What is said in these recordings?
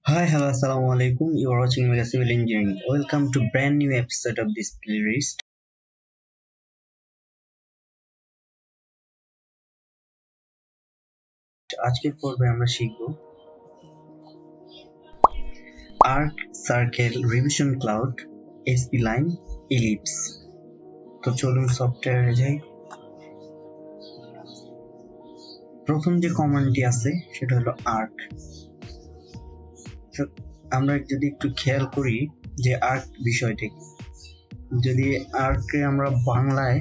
Hi, hello, assalamu alaikum. You are watching Mega Civil Engineering. Welcome to brand new episode of this playlist. আজকের পর্বে আমরা শিখব arc, circle, revision cloud, spline, ellipse. তো চলুন সফটওয়্যারে যাই। প্রথম যে কমান্ডটি আছে সেটা হলো আর্ক। আমরা যদি একটু খেয়াল করি যে আর্ক বিষয়টি, যদি আর্ককে আমরা বাংলায়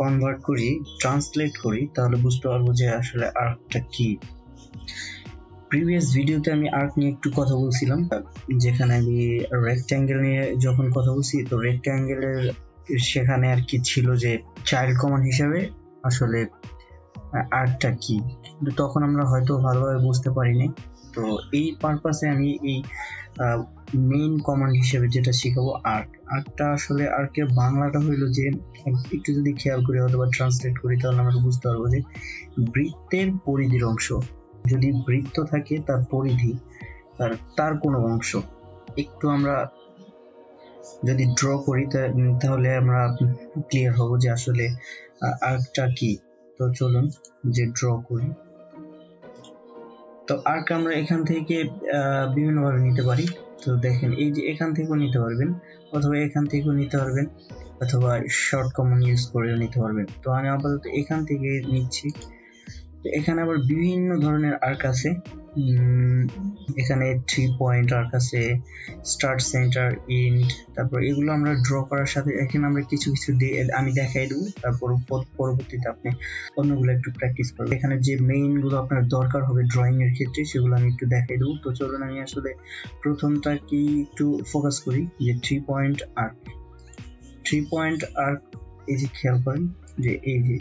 কনভার্ট করি, ট্রান্সলেট করি, তাহলে বুঝতে পারবো যে আসলে আর্কটা কি। প্রিভিয়াস ভিডিওতে আমি আর্ক নিয়ে একটু কথা বলছিলাম, যেখানে আমি রেক্ট্যাঙ্গেল নিয়ে যখন কথা বলছি, তো রেক্ট্যাঙ্গেলের সেখানে আর কি ছিল যে চাইল্ড কমান্ড হিসাবে আসলে আর্কটা কি, কিন্তু তখন আমরা হয়তো ভালোভাবে বুঝতে পারিনি। তো এই পারপাসে আমি এই মেইন কমান্ড হিসেবে যেটা শিখাবো আর্কটা আসলে আর্কের বাংলাটা হইলো যে, একটু যদি খেয়াল করি অথবা ট্রান্সলেট করি তাহলে আমরা বুঝতে পারবো যে বৃত্তের পরিধির অংশ। যদি বৃত্ত থাকে তার পরিধি, তার কোনো অংশ একটু আমরা যদি ড্র করি তাহলে আমরা ক্লিয়ার হব যে আসলে আর্কটা কি। তো চলুন যে ড্র করি। তো আর্ক আমরা এখান থেকে বিভিন্ন ভাবে নিতে পারি। তো দেখেন, এই যে এখান থেকেও নিতে পারবেন, অথবা এখান থেকেও নিতে পারবেন, অথবা শর্ট কমান্ড ইউজ করেও নিতে পারবেন। তো আমি আপাতত এখান থেকে নিচ্ছি। এখানে আবার বিভিন্ন ধরনের আর্ক আছে। এখানে 3 পয়েন্ট আর্ক আছে, স্টার্ট, সেন্টার, এন্ড। তারপর এগুলো আমরা ড্র করার সাথে এখানে আমরা কিছু আমি দেখাই দেবো, তারপর পরবর্তীতে আপনি অন্যগুলো একটু প্র্যাকটিস করবেন। এখানে যে মেইন গুলো আপনার দরকার হবে ড্রয়িং এর ক্ষেত্রে সেগুলো আমি একটু দেখাই দেবো। তো চলুন আমি আসলে প্রথমটা কি একটু ফোকাস করি, যে 3 পয়েন্ট আর্ক। 3 পয়েন্ট আর্ক, এই যে খেয়াল করেন যে এই যে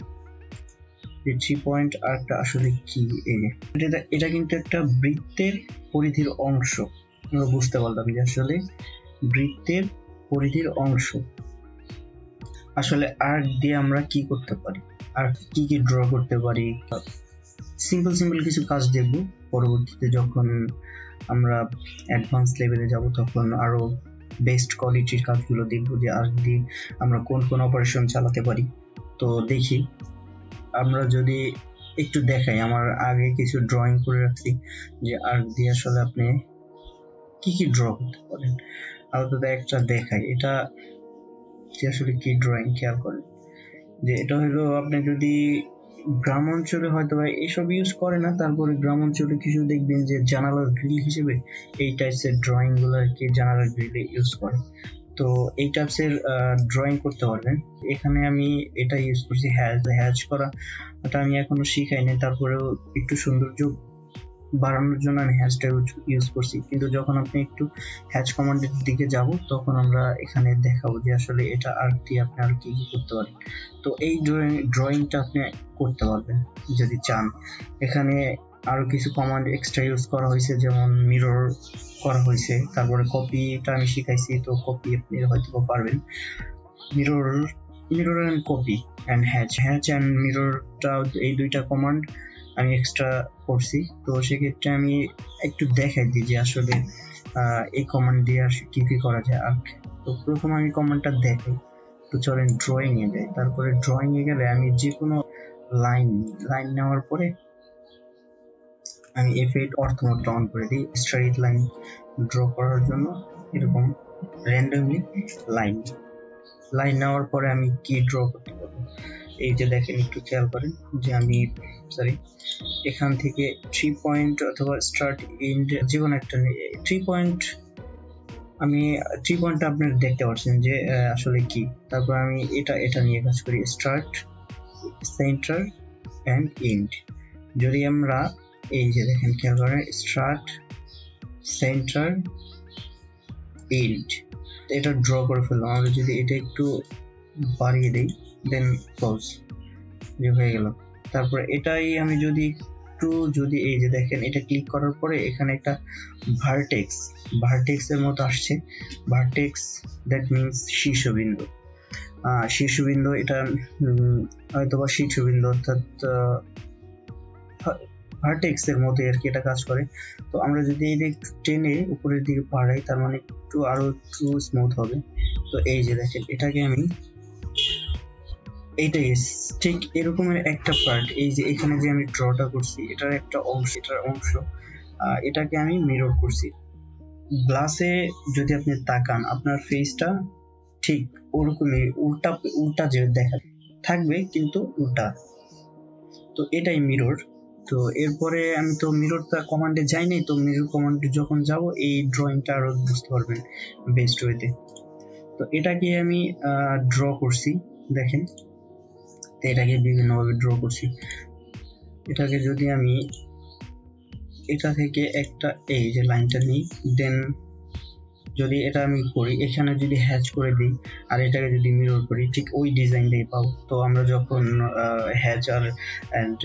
3 পয়েন্ট আর্কটা আসলে কি। এটা কিন্তু একটা বৃত্তের পরিধির অংশ। আমরা বুঝতে পারলাম যে আসলে বৃত্তের পরিধির অংশ। আসলে আর্ক দিয়ে আমরা কি করতে পারি, আর কি কি ড্র করতে পারি, সিম্পল কিছু কাজ দেখব। পরবর্তীতে যখন আমরা অ্যাডভান্স লেভেলে যাব তখন আরো বেস্ট কোয়ালিটির কাজগুলো দেখব, যে আর্ক দিয়ে আমরা কোন কোন অপারেশন চালাতে পারি। তো দেখি, আমরা যদি একটু দেখাই, আমার আগে কিছু ড্রয়িং করে রাখছি যে আর্ক দিয়ে আসলে আপনি কি কি ড্র করতে পারেন। আপাতত একটা দেখাই, এটা আসলে কি ড্রয়িং। খেয়াল করেন যে এটা হলো, আপনি যদি গ্রাম অঞ্চলে হয়তো বা এসব ইউজ করে না, তারপরে গ্রাম অঞ্চলে কিছু দেখবেন যে জানালার গ্রিল হিসেবে এই টাইপসের ড্রয়িং গুলো আর কি জানালার গ্রিলে ইউজ করে। তো এই টাইপসের ড্রয়িং করতে পারবেন। এখানে আমি এটা ইউজ করছি হ্যাচ করা, এটা আমি এখনো শিখাইনি, তারপরেও একটু সৌন্দর্য বাড়ানোর জন্য আমি হ্যাশটা ইউজ করছি। কিন্তু যখন আপনি একটু হ্যাচ কমান্ডের দিকে যাব তখন আমরা এখানে দেখাবো যে আসলে এটা আর্ক দিয়ে আপনি আর কি কি করতে পারেন। তো এই ড্রয়িংটা আপনি করতে পারবেন যদি চান। এখানে আরো কিছু কমান্ড এক্সট্রা ইউজ করা হয়েছে, যেমন মিরর করা হয়েছে, তারপরে কপিটা আমি শিখাইছি, তো কপি আপনি হয়তো পারবেন। Mirror mirror and copy and hatch and মিররটা, এই দুইটা কমান্ড আমি এক্সট্রা করছি। তো সেক্ষেত্রে আমি একটু দেখাই দিই যে আসলে এই কমান্ড দিয়ে কি কি করা যায়। আর তো প্রথম আমি কমান্ডটা দেখাই। তো চলেন ড্রয়িং এ যাই। তারপরে ড্রয়িং এ গেলে আমি যে কোনো লাইন নেওয়ার পরে আমি এফ8 অর্থ মোডটা অন করে দিই, স্ট্রেইট লাইন ড্র করার জন্য। এরকম র্যান্ডমলি লাইন নেওয়ার পরে আমি কি ড্র করতে পারবো। এই যে দেখেন, একটু খেয়াল করেন যে আমি এখান থেকে 3 পয়েন্ট অথবা স্টার্ট এন্ড যে কোনো একটা 3 পয়েন্ট, আমি 3 পয়েন্টটা আপনারা দেখতে পাচ্ছেন যে আসলে কি। তারপর আমি এটা নিয়ে কাজ করি, স্টার্ট, সেন্টার এন্ড এন্ড। যদি আমরা এই যে দেখেন, খেয়াল করেন, স্টার্ট, সেন্টার, এন্ড, এটা ড্র করে ফেললাম। আমরা যদি এটা একটু বাড়িয়ে দেই, দেন ক্লোজ, যে হয়ে গেল। তারপরে এটাই আমি যদি এই যে দেখেন, এটা ক্লিক করার পরে এখানে একটা ভার্টেক্স এর মতো আসছে। ভার্টেক্স দ্যাট মিনস শীর্ষবিন্দু। এটা হয়তোবা শীর্ষবিন্দু, অর্থাৎ ভার্টেক্স এর মতো আর কি এটা কাজ করে। তো আমরা যদি এই যে টেনে উপরের দিকে বাড়াই তার মানে একটু আরো একটু স্মুথ হবে। তো এই যে দেখেন এটাকে আমি এইটাই ঠিক এরকমের একটা পার্ট, এই যে এখানে যে আমি ড্রটা করছি এটার একটা অংশ, এটাকে আমি মিরর করছি গ্লাসে। যদি আপনি তাকান আপনার ফেসটা ঠিক ওরকমই উল্টা উল্টা যে দেখা থাকবে কিন্তু উল্টা। তো এটাই মিরর। তো এরপরে আমি তো মিররটা কমান্ডে যাই নাই, তো মিরর কমান্ডে যখন যাব এই ড্রয়িংটা আরো বুঝতে পারবেন বেস্ট ওয়েতে। তো এটাকে আমি ড্র করছি দেখেন, এটাকে বিভিন্নভাবে ড্র করছি। এটাকে যদি আমি এটা থেকে একটা এই যে লাইনটা নিই, দেন যদি এটা আমি করি এখানে যদি হ্যাচ করে দিই আর এটাকে যদি মিরর করি ঠিক ওই ডিজাইনটাই পাবো। তো আমরা যখন হ্যাচ আর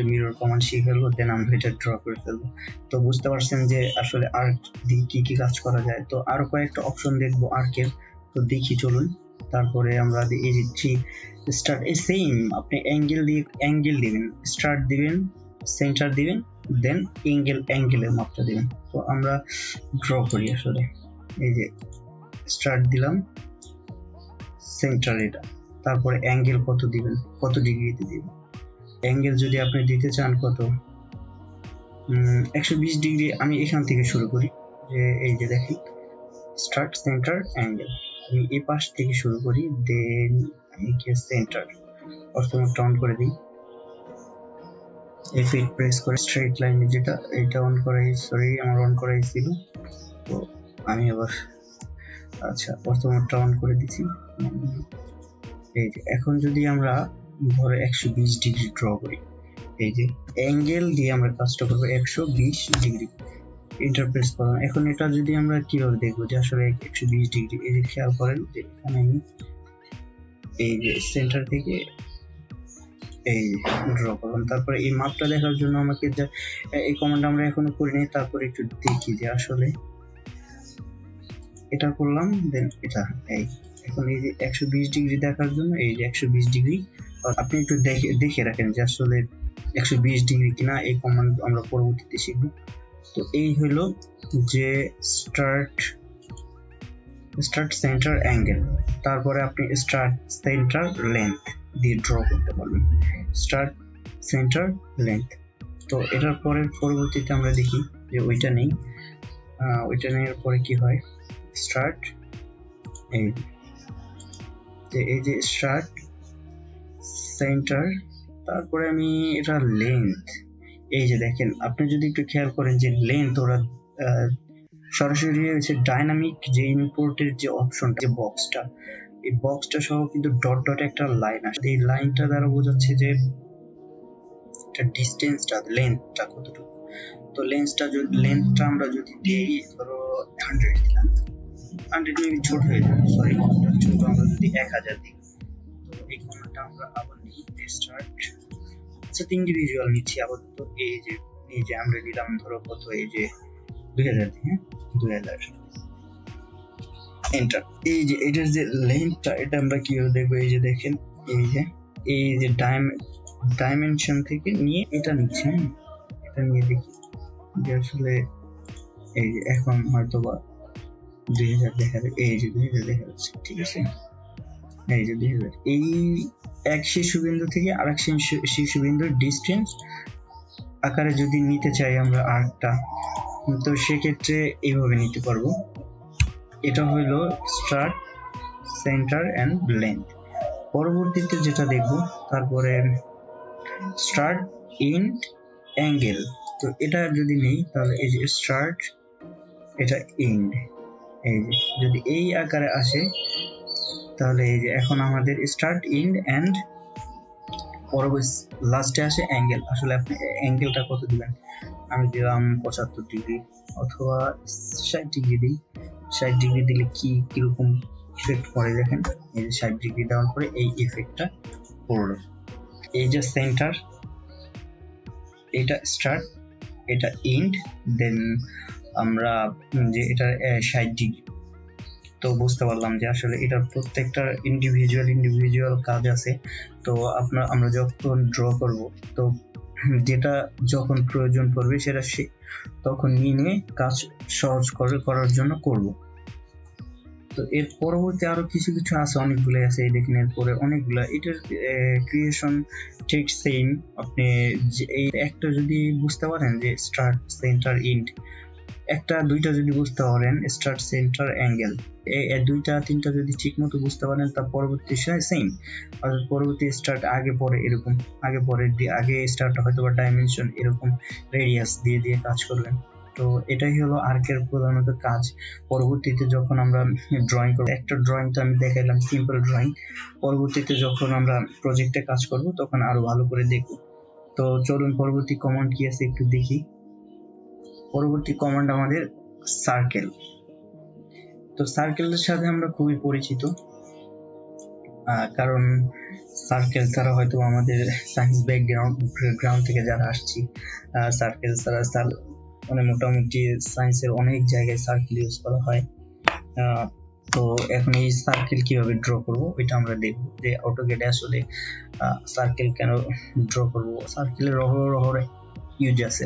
মিরর কমান্ড শিখে ফেলবো দেন আমরা এটা ড্র করে ফেলবো। তো বুঝতে পারছেন যে আসলে আর্ক দিয়ে কি কি কাজ করা যায়। তো আরো কয়েকটা অপশন দেখবো আর্কের, তো দেখি চলুন। তারপরে আমরা এই যে স্টার্ট এই সেম আপনি অ্যাঙ্গেল দিবেন, স্টার্ট দিবেন, সেন্টার দিবেন, দেন অ্যাঙ্গেলের মাপটা দিবেন। তো আমরা ড্র করি আসলে এই যে স্টার্ট দিলাম, সেন্টার এটা, তারপরে অ্যাঙ্গেল কত দিবেন, কত ডিগ্রিতে দিবেন। অ্যাঙ্গেল যদি আপনি দিতে চান কত 120 ডিগ্রি, আমি এখান থেকে শুরু করি। যে এই যে দেখেন স্টার্ট সেন্টার অ্যাঙ্গেল, আমি এই পাশ থেকে শুরু করি, দেন আমি গিয়ে সেন্টার অর্থমোট অন করে দিই। F8 প্রেস করে স্ট্রেট লাইন যেটা এটা অন করাই, সরি আমার অন করাই ছিল, তো আমি আবার আচ্ছা অর্থমোটটা অন করে দিচ্ছি। এই যে এখন যদি আমরা ধরো 120 ডিগ্রি ড্র করি, এই যে অ্যাঙ্গেল দিয়ে আমরা কাজটা করবো 120 ডিগ্রি, ইন্টারপ্রেস করলাম। এখন এটা যদি আমরা কিভাবে দেখবো যে আসলে 120 ডিগ্রি, এই যে খেয়াল করেন যে এখানে আমি এই যে সেন্টার থেকে এই ড্র করলাম। তারপরে এই মাপটা দেখার জন্য আমাকে এই কমান্ড আমরা এখনো করিনি, তারপরে একটু দেখি যে আসলে এটা করলাম, দেন এটা এই এখন এই যে 120 ডিগ্রি দেখার জন্য এই যে 120 ডিগ্রি আপনি একটু দেখে রাখেন যে আসলে 120 ডিগ্রি কিনা, এই কমান্ড আমরা পরবর্তীতে শিখব। তো এই হলো যে স্টার্ট সেন্টার অ্যাঙ্গেল, তারপরে আপনি স্টার্ট সেন্টার লেন্থ দিয়ে ড্র করতে পারবেন, স্টার্ট সেন্টার লেন্থ। তো এটার পরবর্তীতে আমরা দেখি যে ওইটা নেই, ওইটা নেওয়ার পরে কি হয়, স্টার্ট এই যে স্টার্ট সেন্টার, তারপরে আমি এটা লেন্থ, এই যে দেখেন আপনি যদি একটু খেয়াল করেন যে লেন্থ ওরা সরাসরি হচ্ছে ডাইনামিক যে ইম্পোর্টের যে অপশনটা, যে বক্সটা, এই বক্সটা সহ কিন্তু ডট ডট একটা লাইন আসে, এই লাইনটা দ্বারা বোঝাচ্ছে যে এটা ডিসটেন্সটা লেন্থটা কতটুকু। তো লেন্থটা আমরা যদি দিই ধরো 100 দিলাম, 100 মেবি ছোট হয়ে যাবে, সরি ছোট, আমরা যদি 1000 দিই, তো এই কমান্ডটা আমরা আবার নিই স্টার্ট, আচ্ছা ইন্ডিভিজুয়াল নিচ্ছি আপাতত। এই যে আমরা নিলাম ধরো কত, এই যে 2000 দিই, হ্যাঁ 2000 এন্টার। এই যে এটার যে লেন্থটা এটা আমরা কিভাবে দেখবো, এই যে দেখেন এই যে ডাইমেনশন থেকে নিয়ে এটা নিচ্ছে, এটা নিয়ে দেখি যে আসলে এই যে এখন হয়তো বা 2000 দেখা যাবে, এই যে 2000 দেখা যাচ্ছে, ঠিক আছে এই যে 2000। এই এক শীর্ষবিন্দু থেকে আরেক শীর্ষবিন্দুর ডিস্টেন্স আকারে যদি নিতে চাই আমরা আর্কটা, তো সেক্ষেত্রে এইভাবে নিতে পারবো। এটা হলো স্টার্ট সেন্টার এন্ড লেন্থ। পরবর্তীতে যেটা দেখবো তারপরে স্টার্ট ইন্ড অ্যাঙ্গেল, তো এটা যদি নেই তাহলে এই যে স্টার্ট এটা ইন্ড, এই যে যদি এই আকারে আসে তাহলে এই যে এখন আমাদের স্টার্ট ইন্ড এন্ড পরবর্তী লাস্টে আসে অ্যাঙ্গেল। আসলে আপনি অ্যাঙ্গেলটা কত দিবেন, আমি দিলাম 75 ডিগ্রি অথবা 60 ডিগ্রি দিই। 60 ডিগ্রি দিলে কিরকম ইফেক্ট পড়ে দেখেন, এই যে 60 ডিগ্রি দেওয়ার পরে এই ইফেক্টটা পড়লো। এই যে সেন্টার, এটা স্টার্ট, এটা ইন্ড, দেন আমরা যে এটা 60 ডিগ্রি। তো বুঝতে পারলাম যে আসলে এটার প্রত্যেকটা ইন্ডিভিজুয়াল কাজ আছে। তো আমরা যখন ড্র করব, তো যেটা যখন প্রয়োজন পড়বে সেটা তখন নিয়ে কাজ সহজ করার জন্য করব। তো এর পরবর্তী আরো কিছু কিছু আছে, অনেকগুলো আছে, এই দেখেন এরপরে অনেকগুলা। এটার ক্রিয়েশন ঠিক সেম। আপনি এই একটা যদি বুঝতে পারেন যে স্টার্ট, সেন্টার, এন্ড, একটা দুইটা যদি বুঝতে পারেন, স্টার্ট, সেন্টার, অ্যাঙ্গেল, এই দুইটা তিনটা যদি ঠিক মতো বুঝতে পারেন, তার পরবর্তী সেম। আর পরবর্তী স্টার্ট আগে পরে এরকম, আগে স্টার্ট হয়তো বা ডাইমেনশন এরকম রেডিয়াস দিয়ে দিয়ে কাজ করবেন। তো এটাই হলো আর্কের প্রধানত কাজ। পরবর্তীতে যখন আমরা ড্রয়িং করবো, একটা ড্রয়িং তো আমি দেখাইলাম সিম্পল ড্রয়িং, পরবর্তীতে যখন আমরা প্রজেক্টে কাজ করব তখন আরো ভালো করে দেখব। তো চলুন পরবর্তী কমান্ড কি আছে একটু দেখি। পরবর্তী কমান্ড আমাদের সার্কেল। তো সার্কেলের সাথে আমরা খুবই পরিচিত, কারণ সার্কেল ছাড়া হয়তো আমাদের সায়েন্স ব্যাকগ্রাউন্ড থেকে যারা আসছি, সার্কেল ছাড়া মানে মোটামুটি সায়েন্সের অনেক জায়গায় সার্কেল ইউজ করা হয়। তো এখন এই সার্কেল কিভাবে ড্র করব ওইটা আমরা দেখব, যে অটোক্যাডে আসলে সার্কেল কেন ড্র করব। সার্কেলের ইউজ আছে,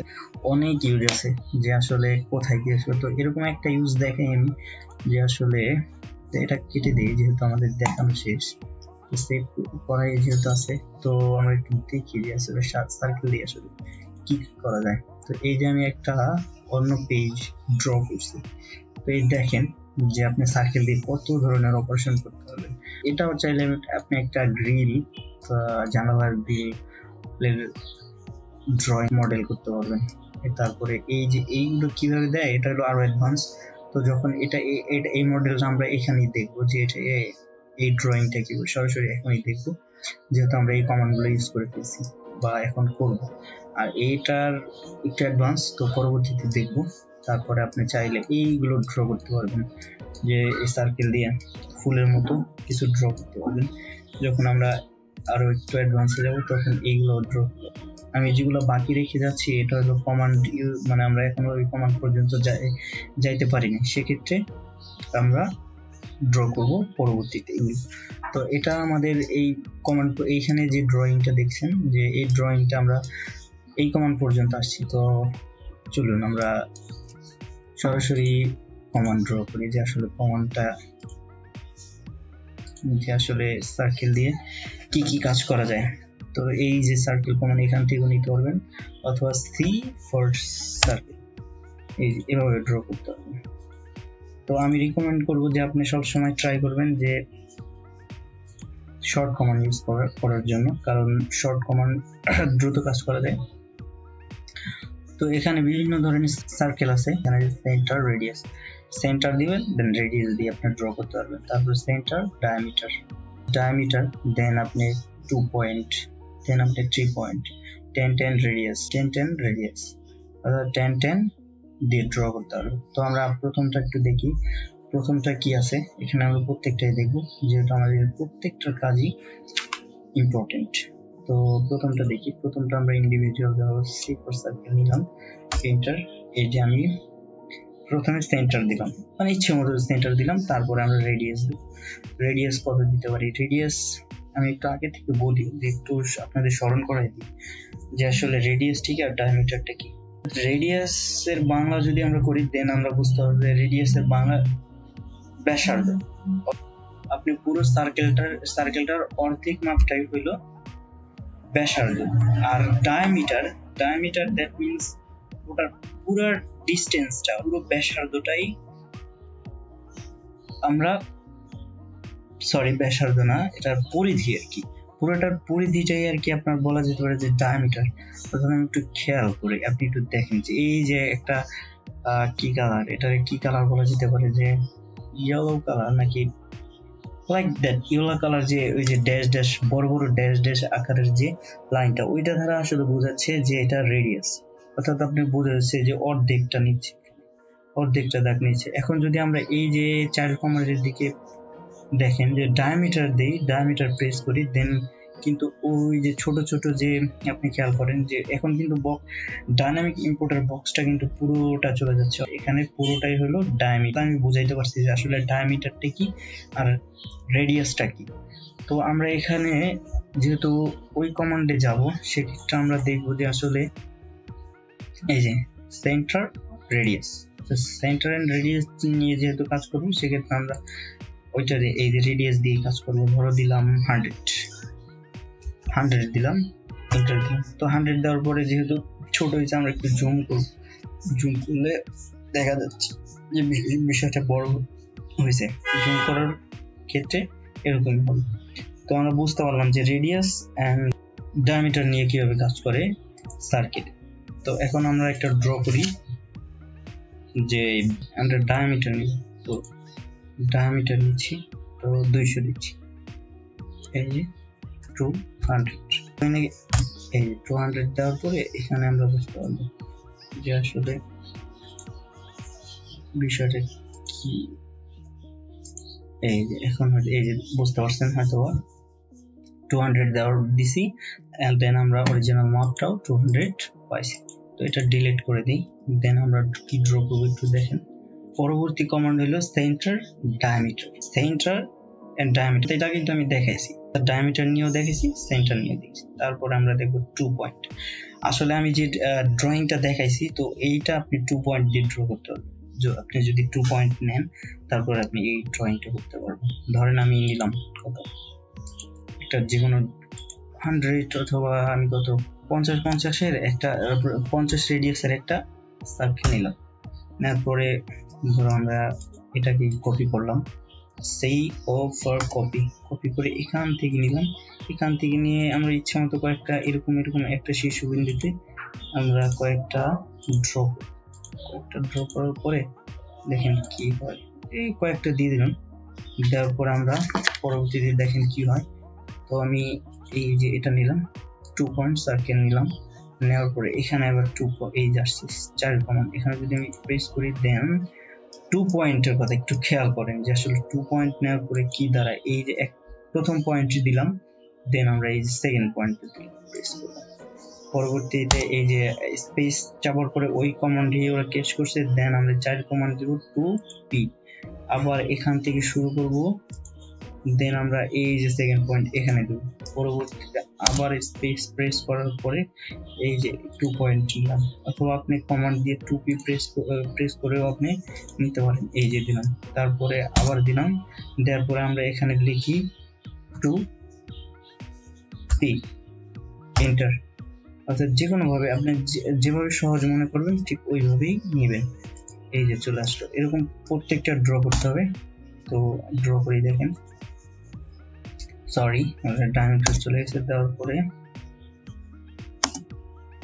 অনেক ইউজ আছে, যে আসলে কোথায় কি আসবে। তো এরকম একটা ইউজ দেখাই আমি, যে আসলে এটা কেটে দিই যেহেতু আমাদের দেখানো শেষ, সেভ করাই যেহেতু আছে। তো আমরা একটু দেখি যে আসলে সার্কেল দিয়ে আসলে কি করা যায়। তো এই যে আমি একটা অন্য পেজ ড্র করছি, তো এই দেখেন যে আপনি সার্কেল দিয়ে কত ধরনের অপারেশন করতে পারবেন। এটাও চাইলে আপনি একটা গ্রিল, জানালার গ্রিল ড্রয়িং মডেল করতে পারবেন। তারপরে এই যে এইগুলো কিভাবে দেয় এটা হলো আরো অ্যাডভান্স। তো যখন এই মডেলটা আমরা এখানেই দেখবো, যে এটা এই ড্রয়িংটা কি সরাসরি এখনই দেখবো, যেহেতু আমরা এই কমান্ড গুলো ইউজ করে ফেলছি বা এখন করব। আর এইটার একটু অ্যাডভান্স, তো পরবর্তীতে দেখবো। তারপরে আপনি চাইলে এইগুলো ড্র করতে পারবেন, যে এই সার্কেল দিয়ে ফুলের মতো কিছু ড্র করতে পারবেন। যখন আমরা আরো একটু অ্যাডভান্সে যাবো তখন এইগুলো ড্র। আমি যেগুলো বাকি রেখে যাচ্ছি এটা হলো কমান্ড মানে আমরা এখনো ওই কমান্ড পর্যন্ত যাইতে পারিনি, সেক্ষেত্রে আমরা ড্র করব পরবর্তীতে। তো এটা আমাদের এই কমান্ড, এইখানে যে ড্রয়িংটা দেখছেন, যে এই ড্রয়িংটা আমরা এই কমান্ড পর্যন্ত আসছি। তো চলুন আমরা সরাসরি কমান্ড ড্র করি, যে আসলে কমান্ডটা, যে আসলে সার্কেল দিয়ে কি কি কাজ করা যায়। তো এই যে সার্কেল কমান্ড এখান থেকে নিতে পারবেন, অথবা সি ফর সার্কেল, এই এভাবে ড্র করতে পারবেন। তো আমি রিকমেন্ড করব যে আপনি সবসময় ট্রাই করবেন যে শর্ট কমান্ড ইউজ করার জন্য, কারণ শর্ট কমান্ড দ্রুত কাজ করা যায়। তো এখানে বিভিন্ন ধরনের সার্কেল আছে, এখানে সেন্টার, রেডিয়াস, সেন্টার দিবেন, দেন রেডিয়াস দিয়ে আপনি ড্র করতে পারবেন। তারপর সেন্টার, ডায়ামিটার, দেন আপনি 2 পয়েন্ট, দেন আপনি 3 পয়েন্ট, 10 রেডিয়াস, 10 রেডিয়াস, অর্থাৎ 10 দিয়ে ড্র করতে পারবেন। তো আমরা প্রথমটা একটু দেখি, প্রথমটা কি আছে। এখানে আমরা প্রত্যেকটাই দেখবো, যেহেতু আমাদের প্রত্যেকটার কাজই ইম্পর্টেন্ট। তো প্রথমটা দেখি, প্রথমটা আমরা ইন্ডিভিজুয়াল সি ফর সার্কেল নিলাম, সেন্টার। এই যে আমি প্রথমে সেন্টার দিলাম, মানে ইচ্ছে মতো সেন্টার দিলাম, তারপরে আমরা রেডিয়াস দেব। রেডিয়াস কত দিতে পারি? রেডিয়াস আমি একটু আগে থেকে বলি, যে একটু আপনাদের স্মরণ করাই দিই, যে আসলে রেডিয়াস ঠিক আর ডায়ামিটারটা কি। রেডিয়াস এর বাংলা যদি আমরা করি, দেন আমরা বুঝতে পারবো যে রেডিয়াস এর বাংলা ব্যাসার্ধ। আপনি পুরো সার্কেলটার অর্ধেক মাপটাই হইলো ব্যাসার্ধ। আর ডায়ামিটার দ্যাট মিন্স ওটার পুরো ডিসটেন্সটা, পুরো ব্যাসার্ধটাই আমরা, ব্যাসার্ধ না, এটার পরিধি আর কি, পুরোটার পরিধিটাই আর কি আপনার বলা যেতে পারে যে ডায়ামিটার। প্রথমে একটু খেয়াল করে আপনি একটু দেখেন যে এই যে একটা কি কালার, এটার কি কালার বলা যেতে পারে, যে ইয়েলো কালার নাকি লাইক দ্যাট, ইয়েলো কালার, যে ওই যে ড্যাশ বড় বড় ড্যাশ আকারের যে লাইনটা, ওইটা দ্বারা আসলে বোঝাচ্ছে যে এটা রেডিয়াস, অর্থাৎ আপনি বোঝা যাচ্ছে যে অর্ধেকটা দাগ নিচ্ছে। এখন যদি আমরা এই যে 4 কমান্ডের দিকে দেখেন, যে ডায়ামিটার প্রেস করি, দেন কিন্তু ওই যে ছোট ছোট যে আপনি খেয়াল করেন যে এখন কিন্তু ডাইনামিক ইম্পোর্টার বক্সটা কিন্তু পুরোটা চলে যাচ্ছে, এখানে পুরোটাই হলো ডায়ামিটার। আমি বুঝাইতে পারছি যে আসলে ডায়ামিটারটা কি আর রেডিয়াসটা কি। তো আমরা এখানে যেহেতু ওই কমান্ডে যাব, সেক্ষেত্রে আমরা দেখবো যে আসলে এই যে সেন্টার রেডিয়াস, তো সেন্টার এন্ড রেডিয়াস নিয়ে যেহেতু কাজ করবো, সেক্ষেত্রে আমরা ওইটা এই যে রেডিয়াস দিয়ে কাজ করবো। ধরো দিলাম 100 দিলাম, এন্টার দিলাম। তো 100 দেওয়ার পরে যেহেতু ছোট হয়েছে, আমরা একটু জুম করব। জুম করলে দেখা যাচ্ছে যে বিষয়টা বড় হয়েছে। জুম করার ক্ষেত্রে এরকমই হবে। তো আমরা বুঝতে পারলাম যে রেডিয়াস এন্ড ডায়ামিটার নিয়ে কিভাবে কাজ করে সার্কিট। তো এখন আমরা একটা ড্র করি যে আমরা ডায়ামিটার নিব। তো ডায়ামিটার নিচ্ছি, তো 200 দিচ্ছি, এই যে 200। এই 200 দেওয়ার পরে এখানে আমরা বুঝতে পারবো যে আসলে বিষয়টা কি। এই যে এখন এই যে বুঝতে পারছেন হয়তো 200 দেওয়ার দিছি, এন্ড দেন আমরা অরিজিনাল মাপটাও 200 পাইছি। তো এটা ডিলিট করে দিই। দেন আমরা কি ড্র করবো একটু দেখেন। পরবর্তী কমান্ড হলো center diameter. Center and diameter, এটা কিন্তু আমি দেখাইছি, ডায়ামিটার নিয়েও দেখেছি, সেন্টার নিয়ে দেখছি। তারপরে আমরা দেখবো 2 পয়েন্ট। আসলে আমি যে ড্রয়িংটা দেখাইছি, তো এইটা আপনি 2 পয়েন্ট দিয়ে ড্র করতে পারবেন। আপনি যদি 2 পয়েন্ট নেন, তারপরে আপনি এই ড্রয়িংটা করতে পারবেন। ধরেন আমি নিলাম কত, একটা যে কোনো 100 অথবা আমি কত 50 এর একটা 50 রেডিয়াসের একটা সার্কেল নিলাম। নেওয়ার পরে ধরো আমরা এটাকে কপি করলাম, সেই ফর কপি করে এখান থেকে নিলাম। এখান থেকে নিয়ে আমরা ইচ্ছা মতো কয়েকটা এরকম একটা শীর্ষবিন্দুতে আমরা কয়েকটা ড্র করার পরে দেখেন কি হয়। এই কয়েকটা দিয়ে দিলাম। দেওয়ার পর আমরা পরবর্তীতে দেখেন কি হয়। তো আমি এই যে এটা নিলাম, 2 পয়েন্ট সার্কেল নিলাম। নেওয়ার পরে এখানে আবার 2 এই যে আসছে 4 কমান্ড, এখানে যদি আমি প্রেস করি, দেন 2 পয়েন্টের কথা একটু খেয়াল করেন যে আসলে 2 পয়েন্ট নেওয়ার পরে কি দাঁড়ায়। এই যে প্রথম পয়েন্টটি দিলাম, দেন আমরা এই যে সেকেন্ড পয়েন্টে প্রেস করব। পরবর্তীতে এই যে স্পেস চাপার পরে ওই কমান্ডটি ওরা ক্যাচ করছে, দেন আমরা 4 কমান্ড দেব 2p। আবার এখান থেকে শুরু করব, দেন আমরা এই যে সেকেন্ড পয়েন্ট এখানে দেব। পরবর্তীতে আবার স্পেস প্রেস করার পরে এই যে 2 পয়েন্ট দিলাম, অথবা আপনি কমান্ড দিয়ে 2p প্রেস করেও আপনি নিতে পারেন। এই যে দিলাম, তারপরে আবার দিলাম। দেওয়ার পরে আমরা এখানে লিখি 2p, এন্টার। অর্থাৎ যে কোনো ভাবে আপনি যেভাবে সহজ মনে করবেন ঠিক ওইভাবেই নেবেন। এই যে চলে আসলো। এরকম প্রত্যেকটা ড্র করতে হবে। তো ড্র করে দেখেন, সরি ডায়ামিটার চলে গেছে। দেওয়ার পরে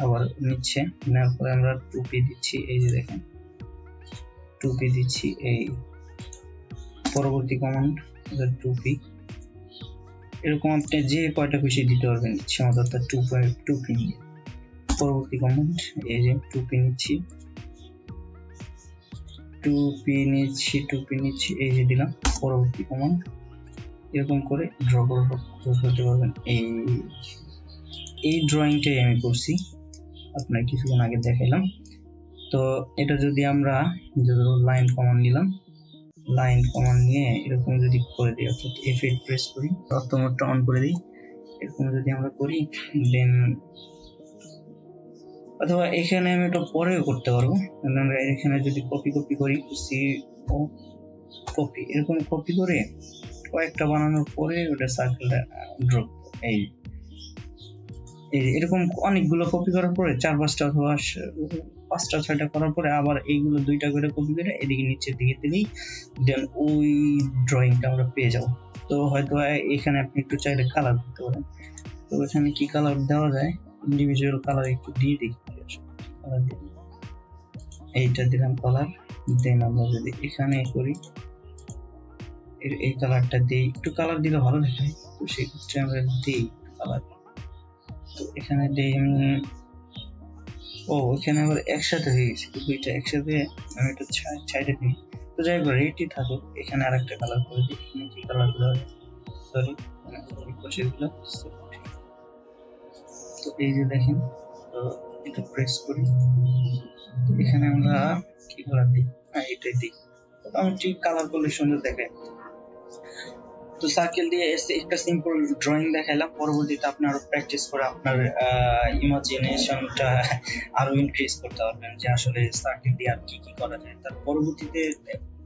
আবার নিচ্ছে, নেওয়ার পরে আমরা 2p দিচ্ছি। এই যে দেখেন 2p দিচ্ছি। এই পরবর্তী কমান্ড 2p। এরকম আপনি যে কয়টা খুশি দিতে পারবেন ইচ্ছে মতো, অর্থাৎ 2p নিয়ে। পরবর্তী কমান্ড এই যে 2p নিচ্ছি, 2p নিচ্ছি, এই যে দিলাম। পরবর্তী কমান্ড এরকম করে ড্র করতে পারবেন। এই ড্রয়িংটাই আমি করছি, আপনার কিছুক্ষণ আগে দেখাইলাম। তো এটা যদি আমরা লাইন কমান্ড নিলাম, লাইন কমান্ড নিয়ে এরকম যদি করে দিই, অর্থাৎ F8 প্রেস করি, অটোমেটটা অন করে দিই, এরকম যদি আমরা করি, দেন অথবা এখানে আমি এটা পরেও করতে পারবো। আমরা এখানে যদি কপি করি, কপি এরকম কপি করে কয়েকটা বানানোর পরে ওটা সার্কেলটা ড্রপ, এই এরকম অনেকগুলো কপি করার পরে 4-5টা অথবা 5টা-6টা করার পরে আবার এইগুলো 2টা করে কপি করে এদিকে নিচের দিকে দিলেই দেন ওই ড্রয়িংটা আমরা পেয়ে যাবো। তো হয়তো এখানে আপনি একটু চাইলে কালার করতে পারেন। তো এখানে কি কালার দেওয়া যায়, ইন্ডিভিজুয়াল কালার একটু দিয়ে দিই। কালার দিই, এইটা দিলাম কালার। দেন আমরা যদি এখানে করি, এই কালারটা দিই, একটু কালার দিলে ভালো দেখায়। তো সেক্ষেত্রে আমরা দিই কালার। তো এখানে দিই এখানে আবার একসাথে হয়ে গেছে, দুইটা একসাথে আমি এটা ছাইড়ে দিই। তো যাই হোক রেডই থাকুক, এখানে আরেকটা কালার করে দিই। এখানে কি কালার গুলো, সরি সেগুলো। তো এই যে দেখেন, তো এটা প্রেস করি, এখানে আমরা কি কালার দিই, এটাই দিই। মোটামুটি কালার করলে সুন্দর দেখায়। তো সার্কেল দিয়ে একটা সিম্পল ড্রয়িং দেখাইলাম, পরবর্তীতে আপনি আরো প্র্যাকটিস করে আপনার ইমাজিনেশনটা আরো ইনক্রিজ করতে পারবেন যে আসলে সার্কেল দিয়ে আর কি কি করা যায়। তার পরবর্তীতে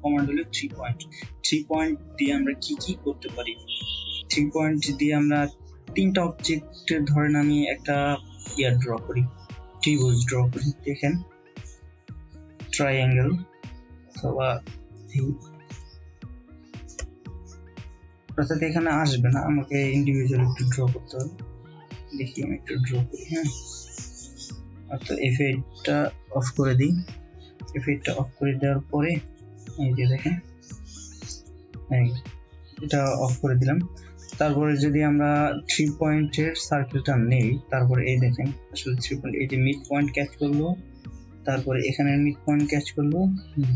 কমান্ড হলো 3 পয়েন্ট দিয়ে আমরা কি কি করতে পারি। 3 পয়েন্ট দিয়ে আমরা তিনটা অবজেক্ট, ধরেন আমি একটা ড্র করি, ত্রিভুজ ড্র করি, দেখেন ট্রায়াঙ্গেল অথবা অর্থাৎ এখানে আসবে না, আমাকে ইন্ডিভিজুয়াল একটু ড্র করতে হবে। দেখি আমি একটু ড্র করি। হ্যাঁ, অর্থাৎ এফেক্টটা অফ করে দিই। এফেক্টটা অফ করে দেওয়ার পরে এই যে দেখেন এটা অফ করে দিলাম। তারপরে যদি আমরা 3 পয়েন্টের সার্কেলটা নেই, তারপরে এই দেখেন আসলে 3 পয়েন্ট, এই যে মিড পয়েন্ট ক্যাচ করলো, তারপরে এখানে মিড পয়েন্ট ক্যাচ করলো,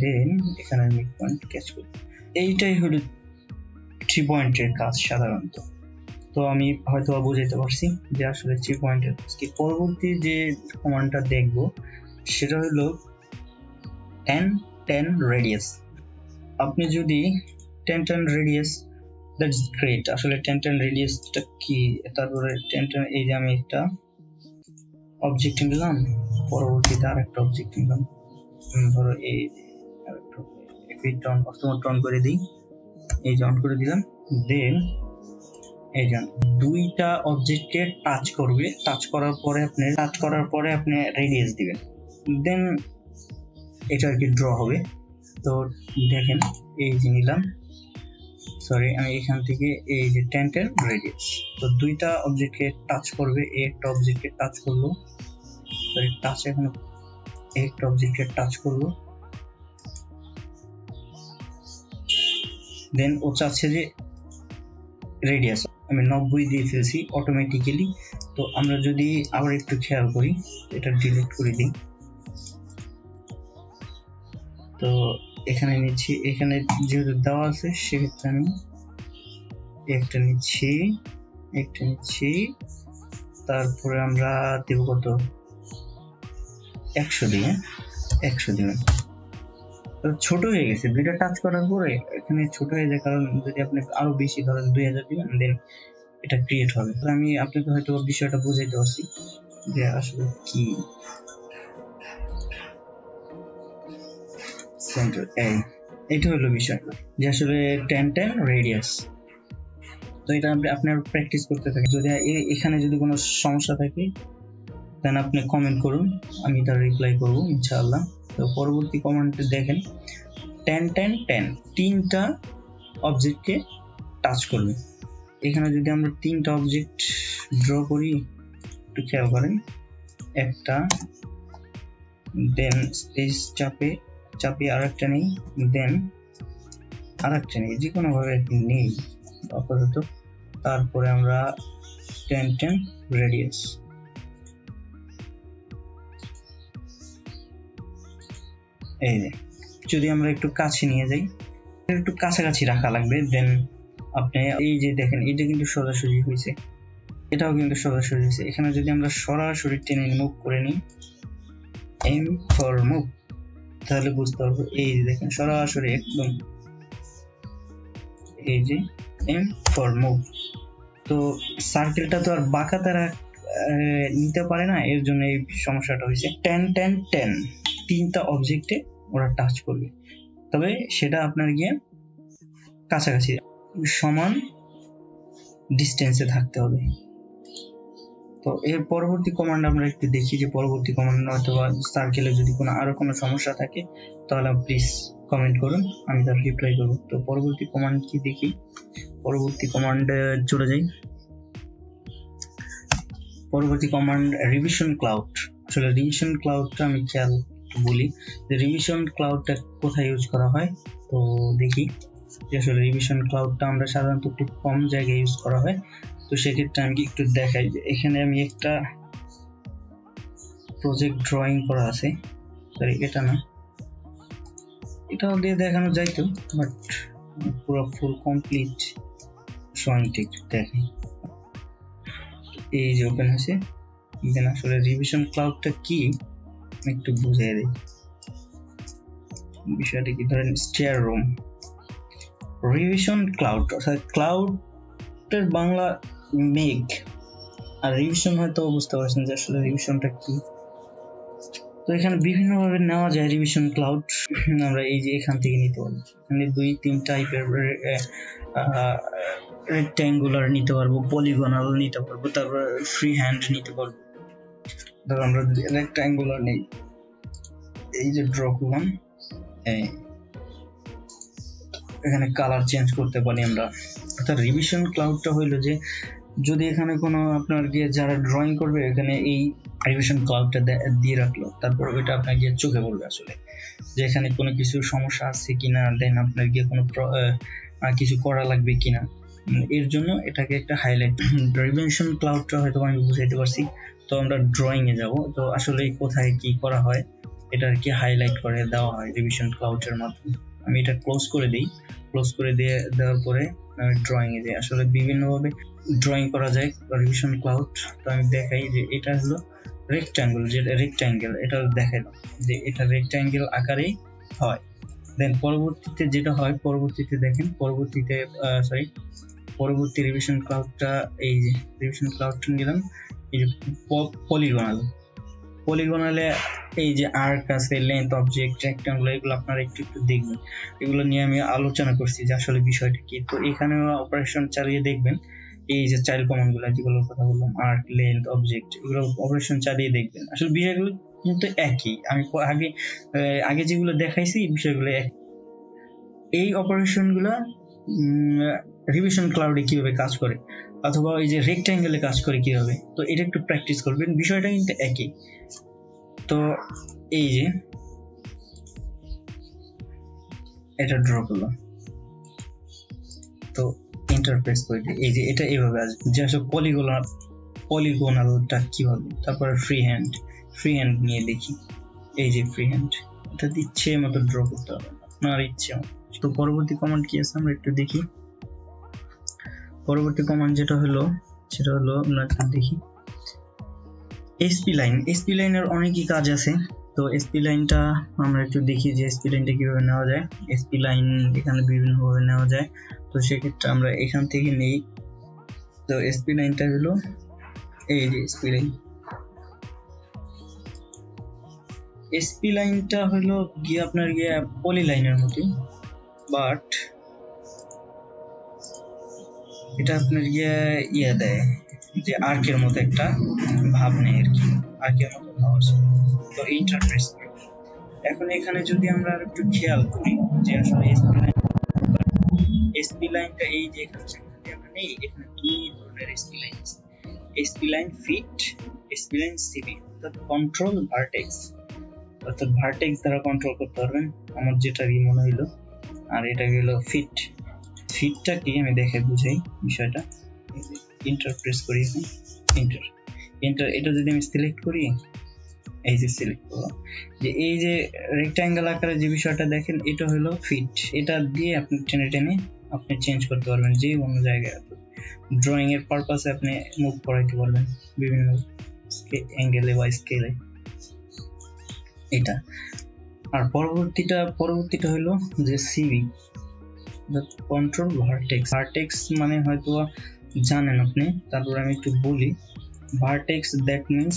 দেন এখানে মিড পয়েন্ট ক্যাচ করলো। এইটাই হলো 3 পয়েন্টের কাজ সাধারণত। তো আমি হয়তো বুঝাইতে পারছি যে আসলে 3 পয়েন্টের কাজ কি। পরবর্তী যে কমান্ডটা দেখব সেটা হলো 10 রেডিয়াস। আপনি যদি 10 রেডিয়াস, দ্যাটস গ্রেট। আসলে 10 রেডিয়াসটা কি, তারপরে 10 এই যে আমি একটা অবজেক্ট নিলাম, পরবর্তীতে আরেকটা অবজেক্ট নিলাম, ধরো এই আরেকটা এফেক্ট অন করে দিই, এই যে অন করে দিলাম। দেন এই যে দুইটা অবজেক্টকে টাচ করবে, টাচ করার পরে আপনি রেডিয়াস দিবেন, দেন এটা আর কি ড্র হবে। তো দেখেন এই যে নিলাম, সরি আমি এখান থেকে এই যে 10 রেডিয়াস, তো দুইটা অবজেক্টকে টাচ করবে, একটা অবজেক্টকে টাচ করলো, সরি টাচ এখন একটা অবজেক্টকে টাচ করলো, দেন ও চাচ্ছে যে রেডিয়াস আমি 90 দিয়ে ফেলছি অটোমেটিক্যালি। তো আমরা যদি আবার একটু খেয়াল করি, এটা ডিলিট করে দিই। তো এখানে নিচ্ছি, এখানে যেহেতু দেওয়া আছে সেক্ষেত্রে আমি একটা নিচ্ছি, তারপরে আমরা দেব কত, 100 দিয়ে, 100 দিবেন। ছোট হয়ে গেছে, দুইটা টাচ করার পরে এখানে ছোট হয়ে যায়, কারণ যদি আপনি আরো বেশি ধরেন 2000 দিবেন, দেন এটা ক্রিয়েট হবে। আমি আপনাকে হয়তো বিষয়টা বুঝাইতে পারছি যে আসলে কি সেন্টার। এটা হলো বিষয় যে আসলে 10 রেডিয়াস। তো এটা আপনার প্র্যাকটিস করতে থাকে। যদি এখানে যদি কোনো সমস্যা থাকে দেন আপনি কমেন্ট করুন, আমি তার রিপ্লাই করব ইনশাআল্লাহ। তো পরবর্তী কমেন্টে দেখেন 10 তিনটা অবজেক্টকে টাচ করবে। এখানে যদি আমরা তিনটা অবজেক্ট ড্র করি, একটু খেয়াল করেন, একটা, দেন স্পেস চাপে আরেকটা নেই, দেন আরেকটা নেই, যে কোনো ভাবে নেই আপাতত। তারপরে আমরা 10 রেডিয়াস, এই যে যদি আমরা একটু কাছে নিয়ে যাই, একটু কাছাকাছি রাখা লাগবে। দেন আপনি এই যে দেখেন এটা কিন্তু সোজাসুজি হয়েছে, এটাও কিন্তু সোজাসুজি হয়েছে। এখানে যদি আমরা সরাসরি টেনে মুভ করে নিই, এম ফর মুভ, তাহলে বুঝতে পারবো। এই যে দেখেন সরাসরি একদম, এই যে এম ফর মুভ। তো সার্কেলটা তো আর বাঁকা তারা নিতে পারে না, এর জন্য এই সমস্যাটা হয়েছে। 10 তিনটা অবজেক্টে ওরা টাচ করবে, তবে সেটা আপনার গিয়ে কাছাকাছি সমান ডিস্টেন্সে থাকতে হবে। তো এর পরবর্তী কমান্ড আমরা একটু দেখি, যে পরবর্তী কমান্ড অথবা সার্কেলে যদি আরো কোনো সমস্যা থাকে তাহলে প্লিজ কমেন্ট করুন, আমি তার রিপ্লাই করব। তো পরবর্তী কমান্ড কি দেখি, পরবর্তী কমান্ডে চলে যাই। পরবর্তী কমান্ড রিভিশন ক্লাউড। আসলে রিভিশন ক্লাউডটা আমি খেয়াল বলি যে রিভিশন ক্লাউডটা কোথায় ইউজ করা হয়। তো দেখি যে আসলে রিভিশন ক্লাউডটা আমরা সাধারণত খুব কম জায়গায় ইউজ করা হয়। তো সেক্ষেত্রে আমি একটু দেখাই যে এখানে আমি একটা প্রজেক্ট ড্রয়িং করা আছে, সরি এটা না, এটাও দিয়ে দেখানো যাইতো, বাট পুরো ফুল কমপ্লিট ড্রয়িংটা একটু দেখাই। এই যে ওপেন হয়েছে, দেন আসলে রিভিশন ক্লাউডটা কি একটু বুঝিয়ে দিই। বিষয়টা কি, ধরেন স্টেয়ার রুম, রিভিশন ক্লাউড, অর্থাৎ ক্লাউডের বাংলা মেঘ, আর রিভিশন হয়তো বুঝতে পারছেন যে আসলে রিভিশনটা কি। তো এখানে বিভিন্ন ভাবে নেওয়া যায় রিভিশন ক্লাউড। আমরা এই যে এখান থেকে নিতে পারবো, এখানে 2-3 টাইপের রেক্ট্যাঙ্গুলার নিতে পারবো, পলিগনাল নিতে পারবো, তারপর ফ্রি হ্যান্ড নিতে পারবো। ধরো আমরা রেক্ট্যাঙ্গুলার নেই, এই যে ড্র করলাম, এখানে কালার চেঞ্জ করতে পারি আমরা। অর্থাৎ রিভিশন ক্লাউডটা হইলো যে যদি এখানে কোনো আপনার গিয়ে যারা ড্রয়িং করবে এখানে এই রিভিশন ক্লাউডটা দিয়ে রাখলো, তারপর ওইটা আপনার গিয়ে চোখে পড়বে আসলে যে এখানে কোনো কিছু সমস্যা আছে কিনা, দেন আপনার গিয়ে কোনো কিছু করা লাগবে কিনা, এর জন্য এটাকে একটা হাইলাইট। রিভিশন ক্লাউডটা হয়তো আমি বুঝাইতে পারছি। তো আমরা ড্রয়িং এ যাব, তো আসলে কোথায় কি করা হয় এটা আর কি হাইলাইট করে দেওয়া হয় রিভিশন ক্লাউডের মাধ্যমে। আমি এটা ক্লোজ করে দিই, ক্লোজ করে দেওয়ার পরে আমি ড্রয়িং এ যাই। আসলে বিভিন্নভাবে ড্রয়িং করা যায় রিভিশন ক্লাউড। তো আমি দেখাই যে এটা হলো রেক্ট্যাঙ্গেল, যেটা রেক্ট্যাঙ্গেল এটা দেখাই যে এটা রেক্ট্যাঙ্গেল আকারেই হয়। দেন পরবর্তীতে যেটা হয়, পরবর্তীতে দেখেন পরবর্তী রিভিশন ক্লাউডটা, এই যে রিভিশন ক্লাউডটা নিলাম, এই যে পলিগনালে এই যে আর্ক আছে, লেন্থ, অবজেক্ট, রেক্ট্যাঙ্গুলার, এগুলো আপনারা একটু দেখবেন। এগুলো নিয়ে আমি আলোচনা করছি যে আসলে বিষয়টা কি। তো এখানে অপারেশন চালিয়ে দেখবেন, এই যে চাইল্ড কমান্ড গুলো যেগুলোর কথা বললাম, আর্ক, লেন্থ, অবজেক্ট, এগুলো অপারেশন চালিয়ে দেখবেন। আসলে বিষয়গুলো কিন্তু একই, আমি আগে যেগুলো দেখাইছি এই বিষয়গুলো একই। এই অপারেশন গুলা রিভিশন ক্লাউডে কিভাবে কাজ করে, অথবা এই যে রেক্ট্যাঙ্গেলে কাজ করে কিভাবে, তো এটা একটু প্র্যাকটিস করবেন, বিষয়টা কিন্তু একই। তো এই যে এটা ড্র করলাম, তো ইন্টারফেস করে দিই, এই যে এটা এইভাবে আসবে যে আসলে পলিগোনালটা কিভাবে। তারপরে ফ্রি হ্যান্ড নিয়ে দেখি, এই যে ফ্রি হ্যান্ড, এটা ইচ্ছে মতো ড্র করতে হবে আপনার ইচ্ছে মতো। তো পরবর্তী কমান্ড কি আছে আমরা একটু দেখি। পরবর্তী কমান্ড যেটা হলো সেটা হলো আমরা দেখি এসপি লাইনের অনেকই কাজ আছে। তো এসপি লাইনটা আমরা একটু দেখি যে এসপি লাইনটা কিভাবে নেওয়া যায়। এসপি লাইন এখানে বিভিন্ন ভাবে নেওয়া যায়, তো সেক্ষেত্রে আমরা এখান থেকে নেই। তো এসপি লাইনটা হলো এই যে এসপি লাইনটা হলো গিয়ে আপনার গিয়ে পলি লাইনের মতোই, বাট এটা আপনার গিয়ে দেয় যে আর্কের মতো একটা ভাব নেই আর কি, আর্কের মতো ভাব আছে। তো ইন্টারফেস এখন এখানে যদি আমরা একটু খেয়াল করি যে আসলে এসপি লাইনটা এই যে এখানে আমরা নেই, এখানে দুই ধরনের এসপি লাইন আছে, spline fit, spline CV, অর্থাৎ কন্ট্রোল ভার্টেক্স, অর্থাৎ ভার্টেক্স দ্বারা কন্ট্রোল করতে পারবেন আমার যেটা মনে হইলো। আর এটা গেল ফিটটা কি আমি দেখে বুঝাই বিষয়টা। ইন্টারপ্রেস করি, এটা যদি আমি সিলেক্ট করি, এই যে সিলেক্ট করলাম, যে এই যে রেক্ট্যাঙ্গেল আকারে যে বিষয়টা দেখেন এটা হলো ফিট, এটা দিয়ে আপনি টেনে আপনি চেঞ্জ করতে পারবেন যে কোনো জায়গায়। ড্রয়িং এর পারপাসে আপনি মুভ করাইতে পারবেন বিভিন্ন অ্যাঙ্গেলে বা স্কেলে, এটা। আর পরবর্তীটা হলো যে সিবি, কন্ট্রোল ভার্টেক্স মানে হয়তো জানেন আপনি, তারপর আমি একটু বলি। ভার্টেক্স দ্যাট মিন্স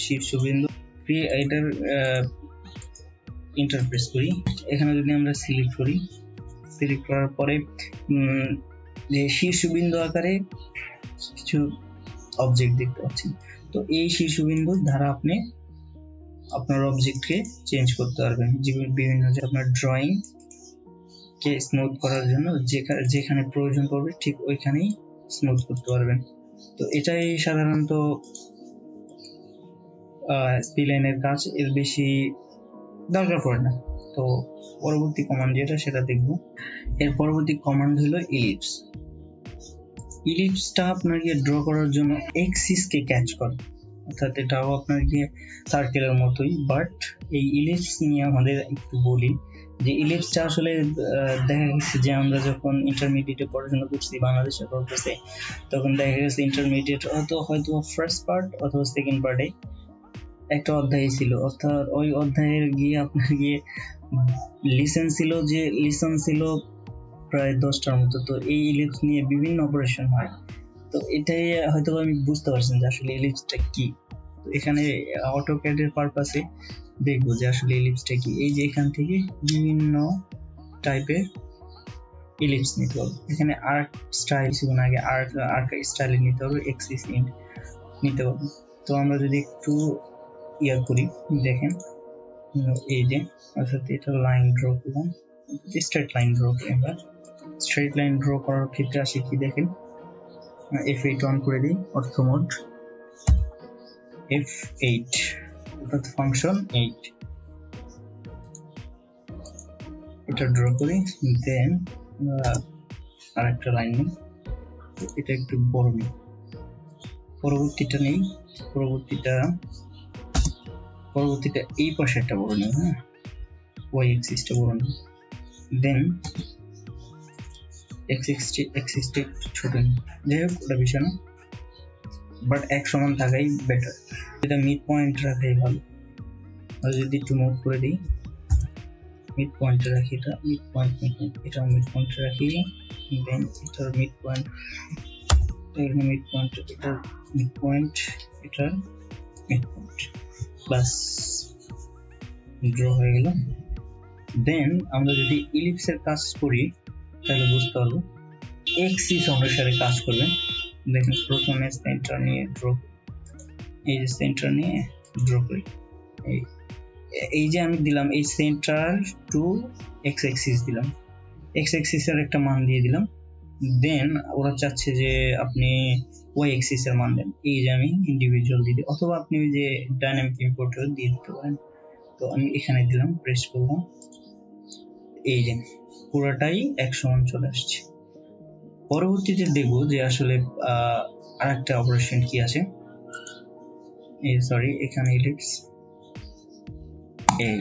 শীর্ষবিন্দু। এটার ইন্টারপ্রেস করি, এখানে যদি আমরা সিলেক্ট করার পরে যে শীর্ষবিন্দু আকারে কিছু অবজেক্ট দেখতে পাচ্ছেন, তো এই শীর্ষবিন্দু দ্বারা আপনি আপনার অবজেক্টকে চেঞ্জ করতে পারবেন, বিভিন্ন যে আপনার ড্রয়িং কে স্মুথ করার জন্য যেখানে প্রয়োজন পড়বে ঠিক ওইখানেই স্মুথ করতে পারবেন। তো এটাই সাধারণত এসপি লাইনের কাজ, এর বেশি দরকার পড়ে না। তো পরবর্তী কমান্ড যেটা সেটা দেখব। এর পরবর্তী কমান্ড হলো ইলিপসটা আপনার ড্র করার জন্য এক্সিস কে ক্যাচ করে, অর্থাৎ এটাও আপনার সার্কেলের মতোই, বাট এই ইলিপস নিয়ে আমাদের একটু বলি যে ইলিপসটা আসলে দেখা গেছে যে আমরা যখন ইন্টারমিডিয়েটে পড়াশোনা করছি বাংলাদেশের পারপাসে, তখন দেখা গেছে ইন্টারমিডিয়েট হয়তো ফার্স্ট পার্ট অথবা সেকেন্ড পার্টে একটা অধ্যায় ছিল, অর্থাৎ ওই অধ্যায়ের আপনার লিসন ছিল প্রায় 10টার মতো। তো এই ইলিপস নিয়ে বিভিন্ন অপারেশন হয়। তো এটাই হয়তো আমি বুঝতে পারছেন যে আসলে ইলিপসটা কি। তো এখানে অটোক্যাডের পারপাসে দেখবো যে আসলে ইলিপসটা কি। এই যে এখান থেকে বিভিন্ন টাইপের ইলিপস নিতে পারবো। এখানে আর্ক স্টাইল ছিল না, আগে আর্ক স্টাইলে নিতে হবে, এক্সিস ইন্ট নিতে পারবো। তো আমরা যদি একটু করি, দেখেন এই যে অর্থাৎ এটা লাইন ড্র করলাম, স্ট্রেট লাইন ড্র করি। এবার স্ট্রেট লাইন ড্র করার ক্ষেত্রে আসি কি, দেখেন F8 অন করে দিই, অর্থ মোড F8 অর্থাৎ ফাংশন 8, এটা ড্র করি। দেন আরেকটা লাইন নিই, এটা একটু বড় নিই, পরবর্তীটা নেই, পরবর্তীটা এই পাশেরটা বড় নিই, হ্যাঁ ওয়াই এক্সিসটা বড় নিই। দেন এক্সিসটা একটু ছোট নিই, যাই হোক ওটা বিষয় না, বাট এক সমান থাকাই বেটার, এটা মিড পয়েন্ট রাখাই ভালো। আর যদি একটু মুভ করে দিই, মিড পয়েন্টে রাখি, এটা মিড পয়েন্ট, এটা মিড পয়েন্টে রাখি। দেন এটার মিড পয়েন্ট, এটা মিড পয়েন্ট, এটা মিড পয়েন্ট, এটা মিড পয়েন্ট, বাস ড্র হয়ে গেল। দেন আমরা যদি ইলিপসের কাজ করি তাহলে বুঝতে পারবো এক্সিস অনুসারে কাজ করবে। দেখেন প্রথমে সেন্টার নিয়ে ড্র, এই যে সেন্টার নিয়ে ড্র করি, এই যে আমি দিলাম এই সেন্টার টু এক্স এক্সিস দিলাম, এক্স এক্সিস এর একটা মান দিয়ে দিলাম। দেন ওরা চাচ্ছে যে আপনি ওয়াই এক্সিস এর মান দেন, এই যে আমি ইন্ডিভিজুয়াল দিয়ে দিই, অথবা আপনি ওই যে ডাইনামিক ইম্পোর্টার দিয়ে দিতে পারেন। তো আমি এখানে দিলাম, প্রেস করলাম, এই যে পুরোটাই এক সমান চলে আসছে। পরবর্তীতে দেখবো যে আসলে আরেকটা অপারেশন কি আছে, এই সরি এখানে ইলিপস, এই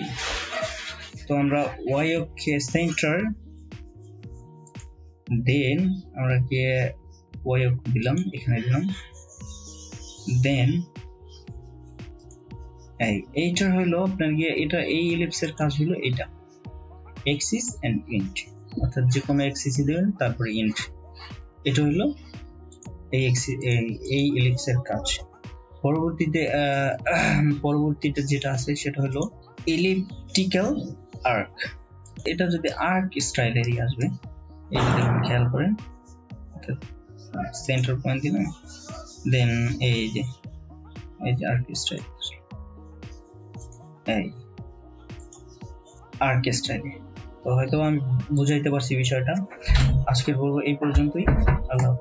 তো আমরা ওয়াই অক্ষে সেন্টার, দেন আমরা কি ওয়াই অক্ষ দিলাম, এখানে দিলাম। দেন এইটা হলো আপনার গিয়ে, এটা এই ইলিপসের কাজ হলো এটা এক্সিস এন্ড ইন্ট, অর্থাৎ যে কোনো এক্সিস দিবেন তারপরে ইন্ট, এটা হলো এই এই ইলিপসের কাজ। পরবর্তীতে যেটা আছে সেটা হলো এলিপ্টিক্যাল আর্ক। এটা যদি আর্ক স্টাইলেরই আসবে, এই যদি খেয়াল করেন, সেন্টার পয়েন্ট দিলাম, দেন এই যে আর্ক স্টাইল, এই আর্ক স্টাইলে। তো হয়তো আমি বুঝাইতে পারছি বিষয়টা। আজকের পর্ব এই পর্যন্তই। আল্লাহ।